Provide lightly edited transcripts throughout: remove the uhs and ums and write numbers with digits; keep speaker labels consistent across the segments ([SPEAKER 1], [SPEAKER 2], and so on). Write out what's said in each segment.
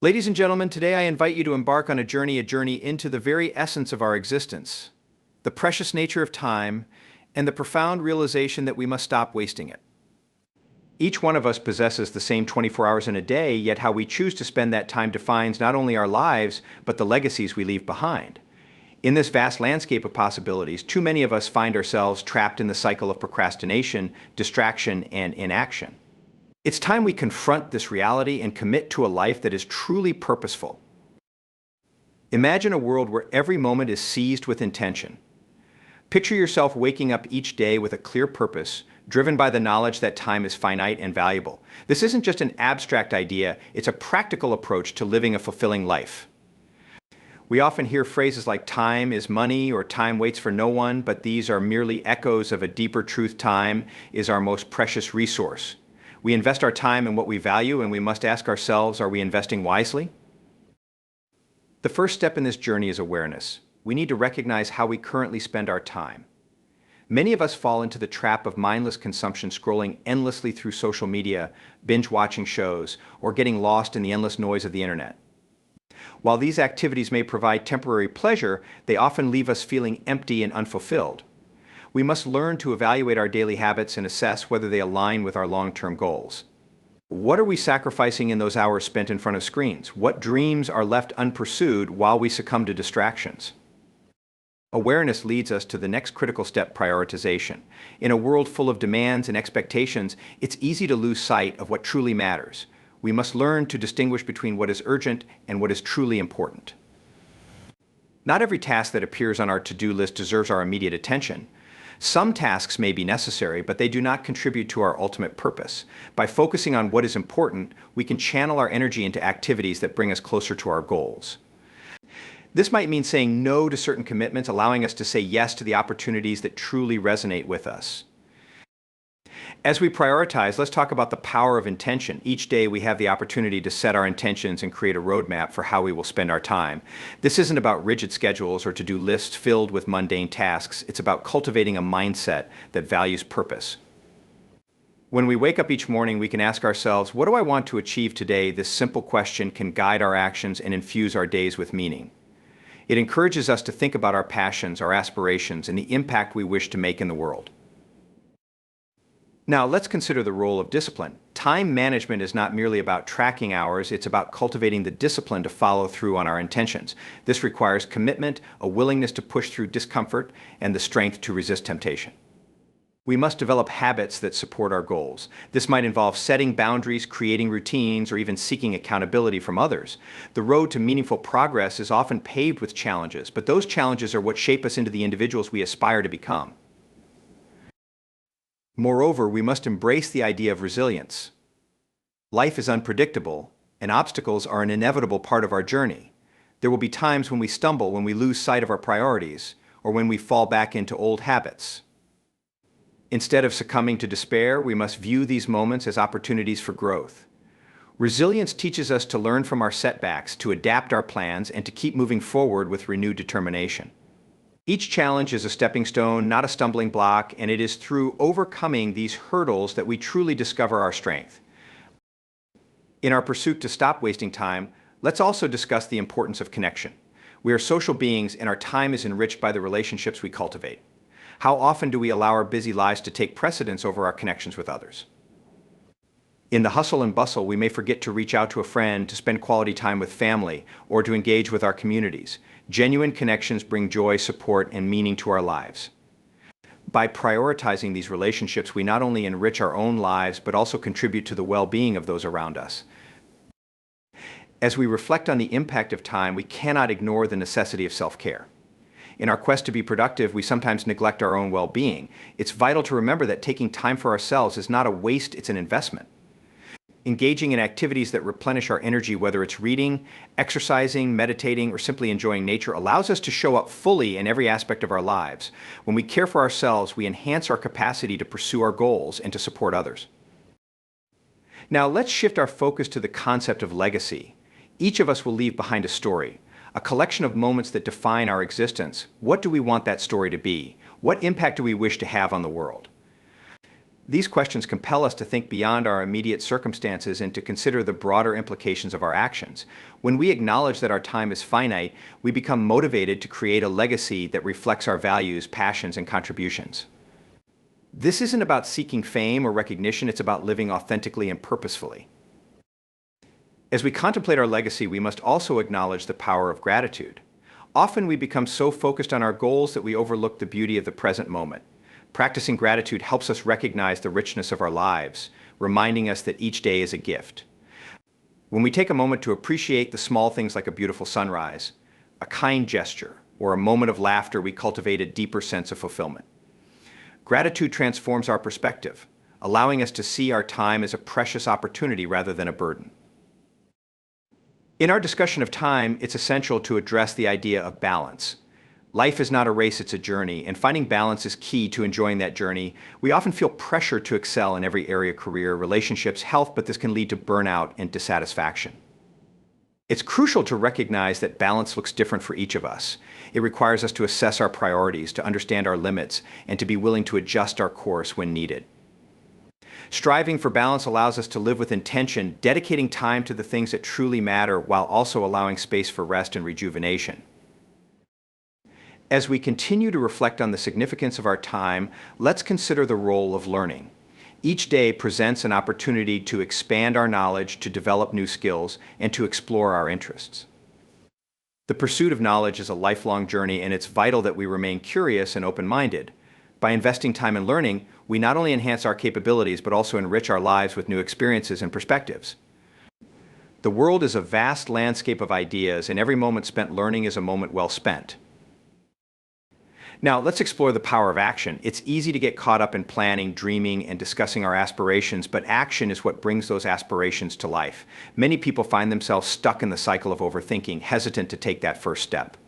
[SPEAKER 1] Ladies and gentlemen, today I invite you to embark on a journey into the very essence of our existence, the precious nature of time, and the profound realization that we must stop wasting it. Each one of us possesses the same 24 hours in a day, yet how we choose to spend that time defines not only our lives, but the legacies we leave behind. In this vast landscape of possibilities, too many of us find ourselves trapped in the cycle of procrastination, distraction, and inaction. It's time we confront this reality and commit to a life that is truly purposeful. Imagine a world where every moment is seized with intention. Picture yourself waking up each day with a clear purpose, driven by the knowledge that time is finite and valuable. This isn't just an abstract idea, it's a practical approach to living a fulfilling life. We often hear phrases like time is money or time waits for no one, but these are merely echoes of a deeper truth. Time is our most precious resource. We invest our time in what we value, and we must ask ourselves, are we investing wisely? The first step in this journey is awareness. We need to recognize how we currently spend our time. Many of us fall into the trap of mindless consumption, scrolling endlessly through social media, binge-watching shows, or getting lost in the endless noise of the internet. While these activities may provide temporary pleasure, they often leave us feeling empty and unfulfilled. We must learn to evaluate our daily habits and assess whether they align with our long-term goals. What are we sacrificing in those hours spent in front of screens? What dreams are left unpursued while we succumb to distractions? Awareness leads us to the next critical step: prioritization. In a world full of demands and expectations, it's easy to lose sight of what truly matters. We must learn to distinguish between what is urgent and what is truly important. Not every task that appears on our to-do list deserves our immediate attention. Some tasks may be necessary, but they do not contribute to our ultimate purpose. By focusing on what is important, we can channel our energy into activities that bring us closer to our goals. This might mean saying no to certain commitments, allowing us to say yes to the opportunities that truly resonate with us. As we prioritize, let's talk about the power of intention. Each day we have the opportunity to set our intentions and create a roadmap for how we will spend our time. This isn't about rigid schedules or to-do lists filled with mundane tasks. It's about cultivating a mindset that values purpose. When we wake up each morning, we can ask ourselves, what do I want to achieve today? This simple question can guide our actions and infuse our days with meaning. It encourages us to think about our passions, our aspirations, and the impact we wish to make in the world. Now, let's consider the role of discipline. Time management is not merely about tracking hours, it's about cultivating the discipline to follow through on our intentions. This requires commitment, a willingness to push through discomfort, and the strength to resist temptation. We must develop habits that support our goals. This might involve setting boundaries, creating routines, or even seeking accountability from others. The road to meaningful progress is often paved with challenges, but those challenges are what shape us into the individuals we aspire to become. Moreover, we must embrace the idea of resilience. Life is unpredictable, and obstacles are an inevitable part of our journey. There will be times when we stumble, when we lose sight of our priorities, or when we fall back into old habits. Instead of succumbing to despair, we must view these moments as opportunities for growth. Resilience teaches us to learn from our setbacks, to adapt our plans, and to keep moving forward with renewed determination. Each challenge is a stepping stone, not a stumbling block, and it is through overcoming these hurdles that we truly discover our strength. In our pursuit to stop wasting time, let's also discuss the importance of connection. We are social beings, and our time is enriched by the relationships we cultivate. How often do we allow our busy lives to take precedence over our connections with others? In the hustle and bustle, we may forget to reach out to a friend, to spend quality time with family, or to engage with our communities. Genuine connections bring joy, support, and meaning to our lives. By prioritizing these relationships, we not only enrich our own lives, but also contribute to the well-being of those around us. As we reflect on the impact of time, we cannot ignore the necessity of self-care. In our quest to be productive, we sometimes neglect our own well-being. It's vital to remember that taking time for ourselves is not a waste, it's an investment. Engaging in activities that replenish our energy, whether it's reading, exercising, meditating, or simply enjoying nature, allows us to show up fully in every aspect of our lives. When we care for ourselves, we enhance our capacity to pursue our goals and to support others. Now, let's shift our focus to the concept of legacy. Each of us will leave behind a story, a collection of moments that define our existence. What do we want that story to be? What impact do we wish to have on the world? These questions compel us to think beyond our immediate circumstances and to consider the broader implications of our actions. When we acknowledge that our time is finite, we become motivated to create a legacy that reflects our values, passions, and contributions. This isn't about seeking fame or recognition, it's about living authentically and purposefully. As we contemplate our legacy, we must also acknowledge the power of gratitude. Often we become so focused on our goals that we overlook the beauty of the present moment. Practicing gratitude helps us recognize the richness of our lives, reminding us that each day is a gift. When we take a moment to appreciate the small things like a beautiful sunrise, a kind gesture, or a moment of laughter, we cultivate a deeper sense of fulfillment. Gratitude transforms our perspective, allowing us to see our time as a precious opportunity rather than a burden. In our discussion of time, it's essential to address the idea of balance. Life is not a race, it's a journey, and finding balance is key to enjoying that journey. We often feel pressure to excel in every area, career, relationships, health, but this can lead to burnout and dissatisfaction. It's crucial to recognize that balance looks different for each of us. It requires us to assess our priorities, to understand our limits, and to be willing to adjust our course when needed. Striving for balance allows us to live with intention, dedicating time to the things that truly matter while also allowing space for rest and rejuvenation. As we continue to reflect on the significance of our time, let's consider the role of learning. Each day presents an opportunity to expand our knowledge, to develop new skills, and to explore our interests. The pursuit of knowledge is a lifelong journey, and it's vital that we remain curious and open-minded. By investing time in learning, we not only enhance our capabilities, but also enrich our lives with new experiences and perspectives. The world is a vast landscape of ideas, and every moment spent learning is a moment well spent. Now, let's explore the power of action. It's easy to get caught up in planning, dreaming, and discussing our aspirations, but action is what brings those aspirations to life. Many people find themselves stuck in the cycle of overthinking, hesitant to take that first step.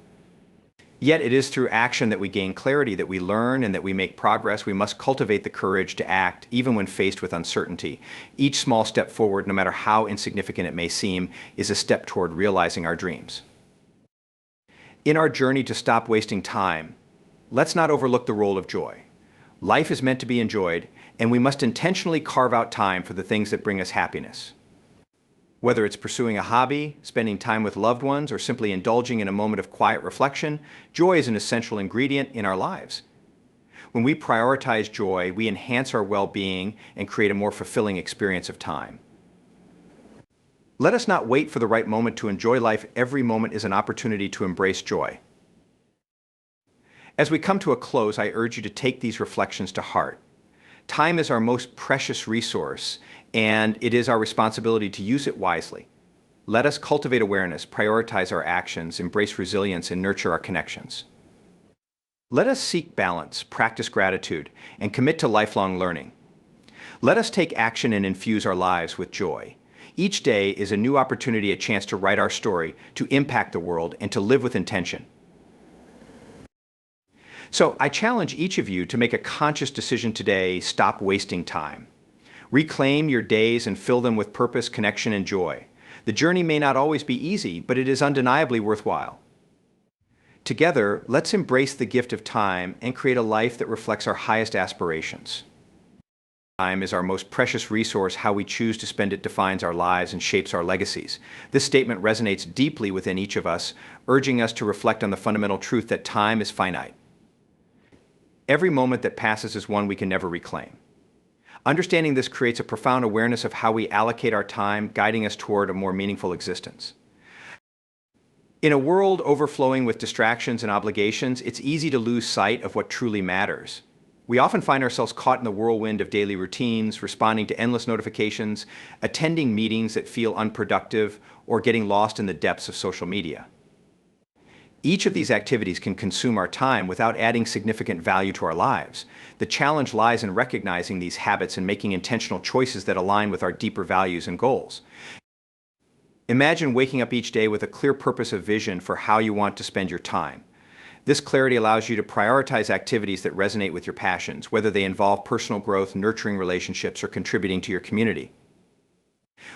[SPEAKER 1] Yet it is through action that we gain clarity, that we learn, and that we make progress. We must cultivate the courage to act, even when faced with uncertainty. Each small step forward, no matter how insignificant it may seem, is a step toward realizing our dreams. In our journey to stop wasting time, let's not overlook the role of joy. Life is meant to be enjoyed, and we must intentionally carve out time for the things that bring us happiness. Whether it's pursuing a hobby, spending time with loved ones, or simply indulging in a moment of quiet reflection, joy is an essential ingredient in our lives. When we prioritize joy, we enhance our well-being and create a more fulfilling experience of time. Let us not wait for the right moment to enjoy life. Every moment is an opportunity to embrace joy. As we come to a close, I urge you to take these reflections to heart. Time is our most precious resource, and it is our responsibility to use it wisely. Let us cultivate awareness, prioritize our actions, embrace resilience, and nurture our connections. Let us seek balance, practice gratitude, and commit to lifelong learning. Let us take action and infuse our lives with joy. Each day is a new opportunity, a chance to write our story, to impact the world, and to live with intention. So I challenge each of you to make a conscious decision today. Stop wasting time. Reclaim your days and fill them with purpose, connection, and joy. The journey may not always be easy, but it is undeniably worthwhile. Together, let's embrace the gift of time and create a life that reflects our highest aspirations. Time is our most precious resource. How we choose to spend it defines our lives and shapes our legacies. This statement resonates deeply within each of us, urging us to reflect on the fundamental truth that time is finite. Every moment that passes is one we can never reclaim. Understanding this creates a profound awareness of how we allocate our time, guiding us toward a more meaningful existence. In a world overflowing with distractions and obligations, it's easy to lose sight of what truly matters. We often find ourselves caught in the whirlwind of daily routines, responding to endless notifications, attending meetings that feel unproductive, or getting lost in the depths of social media. Each of these activities can consume our time without adding significant value to our lives. The challenge lies in recognizing these habits and making intentional choices that align with our deeper values and goals. Imagine waking up each day with a clear purpose of vision for how you want to spend your time. This clarity allows you to prioritize activities that resonate with your passions, whether they involve personal growth, nurturing relationships, or contributing to your community.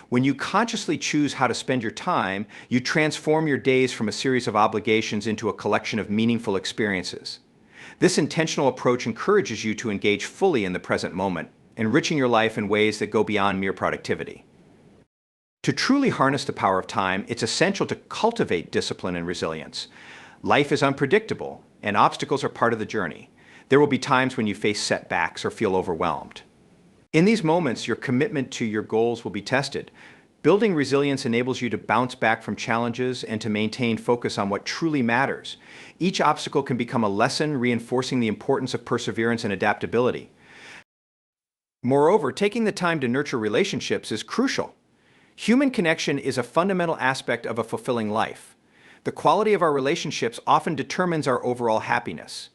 [SPEAKER 1] When you consciously choose how to spend your time, you transform your days from a series of obligations into a collection of meaningful experiences. This intentional approach encourages you to engage fully in the present moment, enriching your life in ways that go beyond mere productivity. To truly harness the power of time, it's essential to cultivate discipline and resilience. Life is unpredictable, and obstacles are part of the journey. There will be times when you face setbacks or feel overwhelmed. In these moments, your commitment to your goals will be tested. Building resilience enables you to bounce back from challenges and to maintain focus on what truly matters. Each obstacle can become a lesson, reinforcing the importance of perseverance and adaptability. Moreover, taking the time to nurture relationships is crucial. Human connection is a fundamental aspect of a fulfilling life. The quality of our relationships often determines our overall happiness.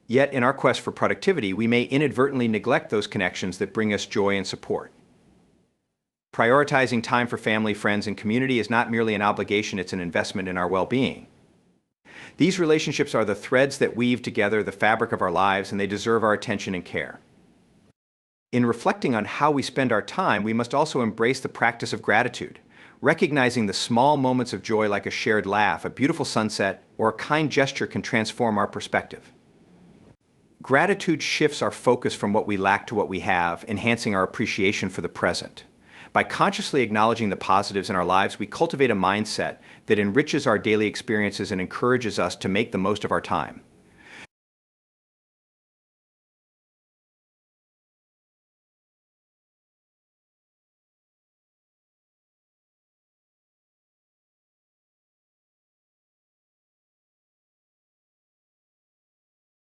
[SPEAKER 1] Yet, in our quest for productivity, we may inadvertently neglect those connections that bring us joy and support. Prioritizing time for family, friends, and community is not merely an obligation, it's an investment in our well-being. These relationships are the threads that weave together the fabric of our lives, and they deserve our attention and care. In reflecting on how we spend our time, we must also embrace the practice of gratitude, recognizing the small moments of joy like a shared laugh, a beautiful sunset, or a kind gesture can transform our perspective. Gratitude shifts our focus from what we lack to what we have, enhancing our appreciation for the present. By consciously acknowledging the positives in our lives, we cultivate a mindset that enriches our daily experiences and encourages us to make the most of our time.